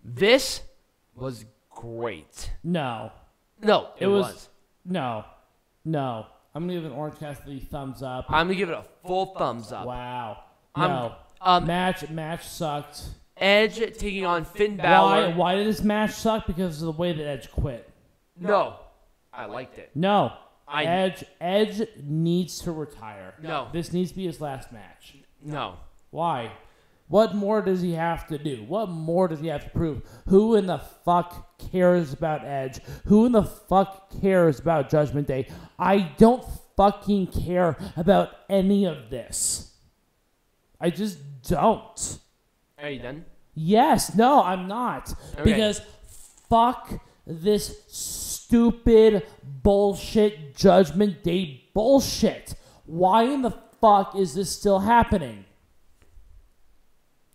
This was great. No. No, it was. No. I'm going to give an Orange Cassidy thumbs up. I'm going to give it a full thumbs up. Wow. No. Match sucked. Edge taking on Finn Balor. Why did this match suck? Because of the way that Edge quit. No. I liked it. No. Edge needs to retire. No. This needs to be his last match. No. Why? What more does he have to do? What more does he have to prove? Who in the fuck cares about Edge? Who in the fuck cares about Judgment Day? I don't fucking care about any of this. I just don't. Are you done? Yes. No, I'm not. Okay. Because fuck this stupid bullshit Judgment Day bullshit. Why in the fuck is this still happening?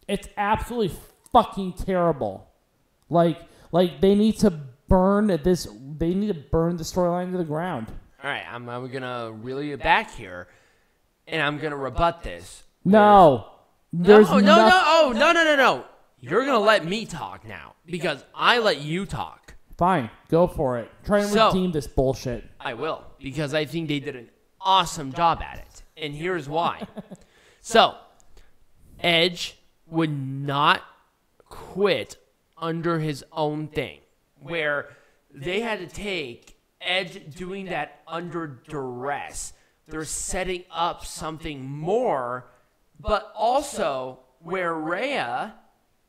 It's absolutely fucking terrible. Like they need to burn this. They need to burn the storyline to the ground. All right, I'm gonna reel you back here, and I'm gonna rebut this. No. No. You're gonna let me talk now because I let you talk. Fine, go for it. Try and redeem this bullshit. I will, because I think they did an awesome job at it, and here's why. So, Edge would not quit under his own thing, where they had to take Edge doing that under duress. They're setting up something more, but also where Rhea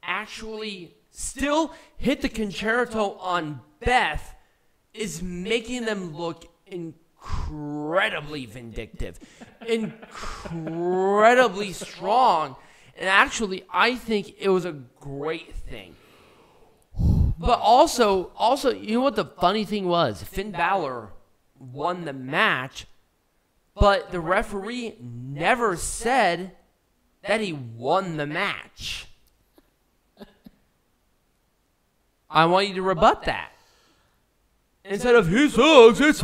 actually still hit the concerto on Beth is making them look incredibly vindictive, incredibly strong. And actually, I think it was a great thing. But also, you know what the funny thing was? Finn Balor won the match, but the referee never said that he won the match. I want you to rebut that. Instead of, it sucks, it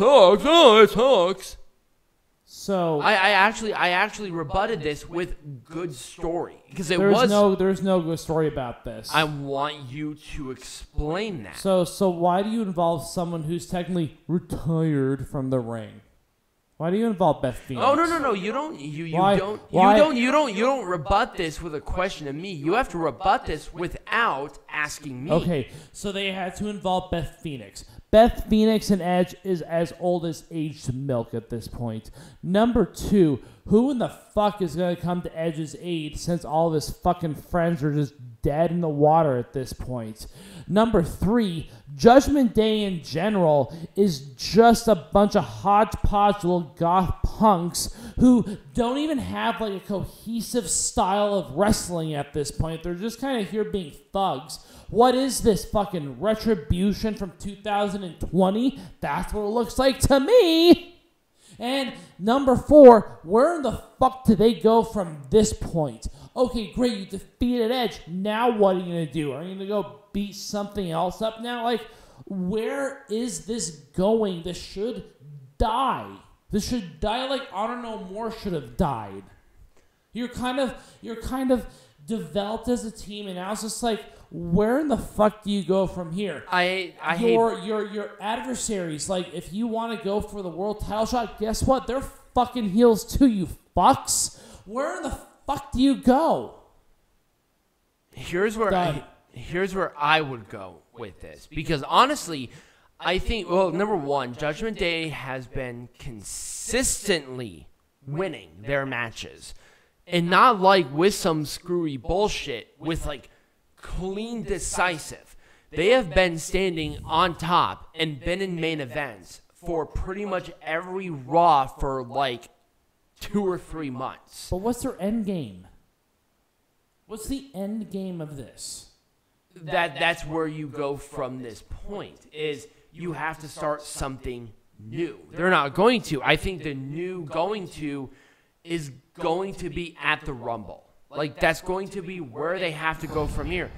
sucks. So I actually rebutted this with good story because there's no good story about this. I want you to explain that. So why do you involve someone who's technically retired from the ring? Why do you involve Beth Phoenix? Oh no! You don't rebut this with a question of me. You have to rebut this without asking me. Okay, so they had to involve Beth Phoenix. Beth Phoenix and Edge is as old as aged milk at this point. Number 2, who in the fuck is going to come to Edge's aid since all of his fucking friends are just dead in the water at this point? Number 3, Judgment Day in general is just a bunch of hodgepodge little goth punks who don't even have like a cohesive style of wrestling at this point. They're just kind of here being thugs. What is this fucking Retribution from 2020? That's what it looks like to me. And number 4, where in the fuck do they go from this point? Okay, great, you defeated Edge. Now what are you going to do? Are you going to go beat something else up now? Like, where is this going? This should die. This should die like Honor No More should have died. You're kind of developed as a team, and now it's just like, where in the fuck do you go from here? Your adversaries, like, if you want to go for the world title shot, guess what? They're fucking heels too, you fucks. Where in the fuck do you go? Here's where I would go with this, because honestly, I think, well, number 1, Judgment Day has been consistently winning their matches, and not like with some screwy bullshit with like clean decisive. They have been standing on top and been in main events for pretty much every Raw for like 2 or 3 months. But what's their end game? What's the end game of this? That's where you go from this point, is you have to start something new. They're not going to. I think the new going to is going to be at the Rumble. Like, that's going to be where they have to go from here.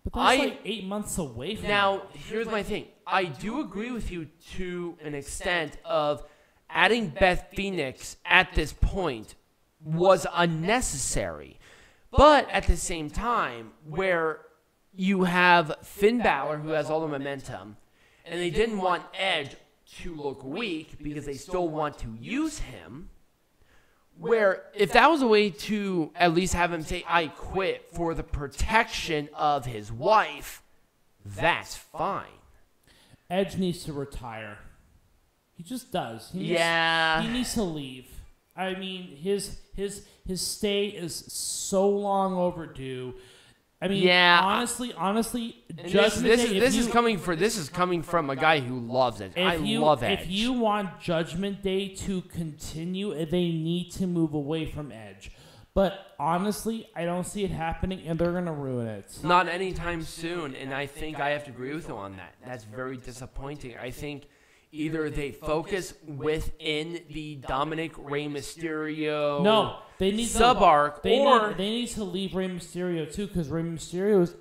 But that's like 8 months away from now, here's my thing. I do agree with you to an extent of adding Beth Phoenix at this point was unnecessary. But at the same time, where you have Finn Balor, who has all the momentum, and they didn't want Edge to look weak because they still want to use him. Where if that was a way to at least have him say, I quit for the protection of his wife, that's fine. Edge needs to retire. He just does. He needs to leave. I mean, his stay is so long overdue. I mean, honestly, this is coming from a guy who loves it. I love Edge. If you want Judgment Day to continue, they need to move away from Edge. But honestly, I don't see it happening, and they're gonna ruin it. Not anytime soon, and I think I have to agree with you on that. That's very disappointing. I think either they focus within the Dominic Rey Mysterio they need sub-arc, they need to leave Rey Mysterio too, because Rey Mysterio is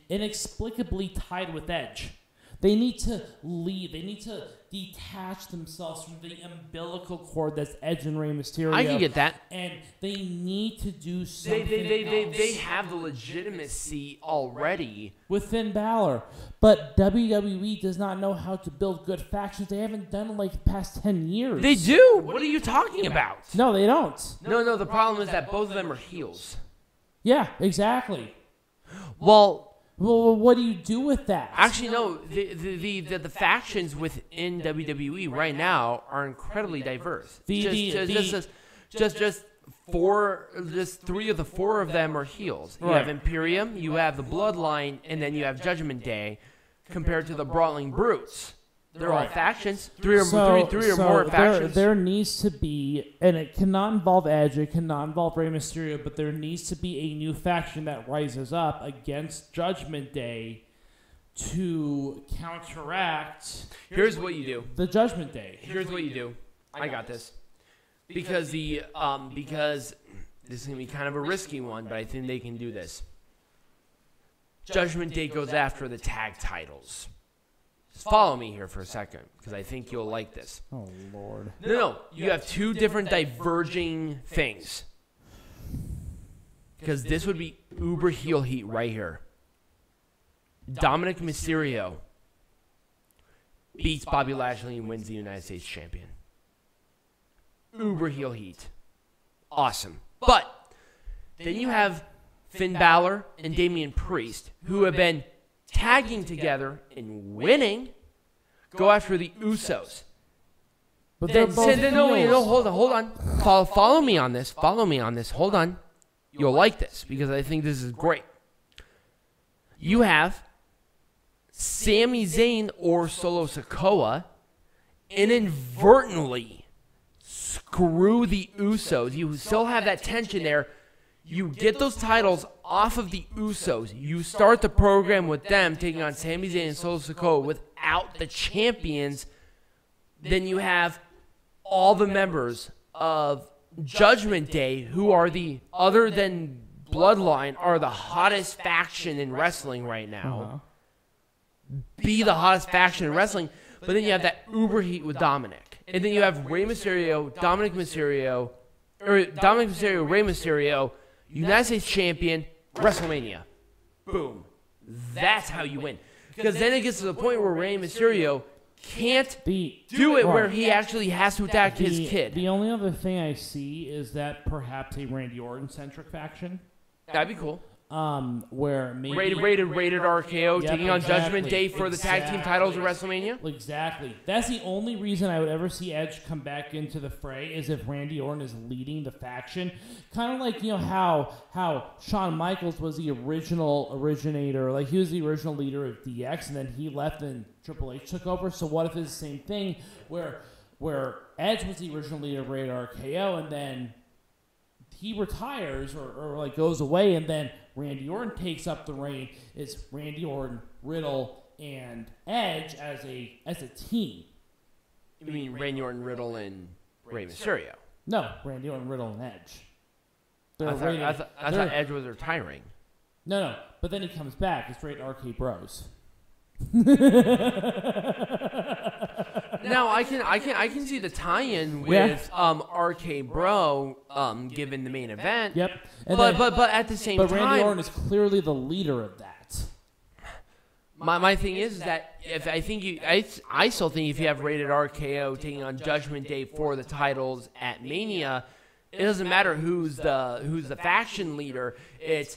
inexplicably tied with Edge. They need to leave. They need to detach themselves from the umbilical cord that's Edge and Rey Mysterio. I can get that. And they need to do something They have the legitimacy already with Finn Balor. But WWE does not know how to build good factions. They haven't done it like the past 10 years. They do. What are you talking about? No, they don't. No, the problem is that both of them are heels. Yeah, exactly. Well, what do you do with that? Actually, no. The factions within WWE right now are incredibly diverse. Just three of the four of them are heels. You have Imperium, you have the Bloodline, and then you have Judgment Day, compared to the Brawling Brutes. They're all factions. Three or more factions. There needs to be, and it cannot involve Edge, it cannot involve Rey Mysterio, but there needs to be a new faction that rises up against Judgment Day to counteract. Here's what you do. The Judgment Day. Here's what you do. I got this. Because this is gonna be kind of a risky one, but I think they can do this. Judgment Day goes after the tag titles. Just follow me here for a second, because I think you'll like this. Oh, Lord. No. You have two different diverging things. Because this would be uber heel heat right here. Dominic Mysterio beats Bobby Lashley and wins the United States champion. Uber heel heat. Awesome. But then you have Finn Balor and Damian Priest, who have been tagging together and winning, go after the Usos. But they're both hold on. Follow me on this. Hold on. You'll like this, because I think this is great. You have Sami Zayn or Solo Sikoa inadvertently screw the Usos. You still have that tension there. You get those titles off of the Usos. You start the program with them taking on Sami Zayn and Solo Sikoa without the champions. Then you have all the members of Judgment Day, who are other than Bloodline, are the hottest faction in wrestling right now. Be the hottest faction in wrestling. But then you have that uber heat with Dominic. And then you have Rey Mysterio, Rey Mysterio, United States champion, WrestleMania. Boom. That's how you win. Because then it gets to the point where Rey Mysterio can't do it where he actually has to attack his kid. The only other thing I see is that perhaps a Randy Orton-centric faction. That'd be cool. Where maybe rated RKO taking on Judgment Day for the tag team titles at WrestleMania. Exactly. That's the only reason I would ever see Edge come back into the fray, is if Randy Orton is leading the faction. Kind of like, how Shawn Michaels was the original originator, like he was the original leader of DX, and then he left and Triple H took over. So what if it's the same thing where Edge was the original leader of Rated RKO, and then he retires or like goes away, and then Randy Orton takes up the reign. It's Randy Orton, Riddle, and Edge as a team. You mean Randy Orton, Riddle, and Rey Mysterio? No, Randy Orton, Riddle, and Edge. I thought Edge was retiring. No, but then he comes back. It's Rated RK Bros. No, Now I can see the tie-in with RK Bro given the main event. Yep. But at the same time, Randy Orton is clearly the leader of that. My thing is that if I still think if you have rated RKO taking on Judgment Day for the titles at Mania, it doesn't matter who's the faction leader. It's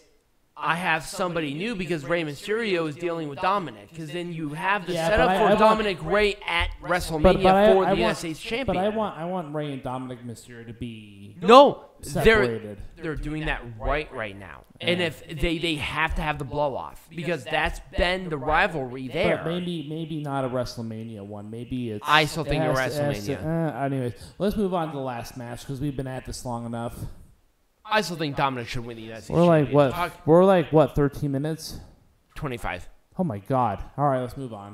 I have somebody new because Rey Mysterio is dealing with Dominic. Because then you have the setup for Dominic Rey at WrestleMania for the United States Champion. But I want Rey and Dominic Mysterio to be separated. They're doing that right now. And if they have to have the blow off because that's been the rivalry there. But maybe not a WrestleMania one. Maybe it's. I still think a WrestleMania. Anyways, let's move on to the last match because we've been at this long enough. I still think Dominic should win the United States. We're like what? 13 minutes? 25. Oh my God! All right, let's move on.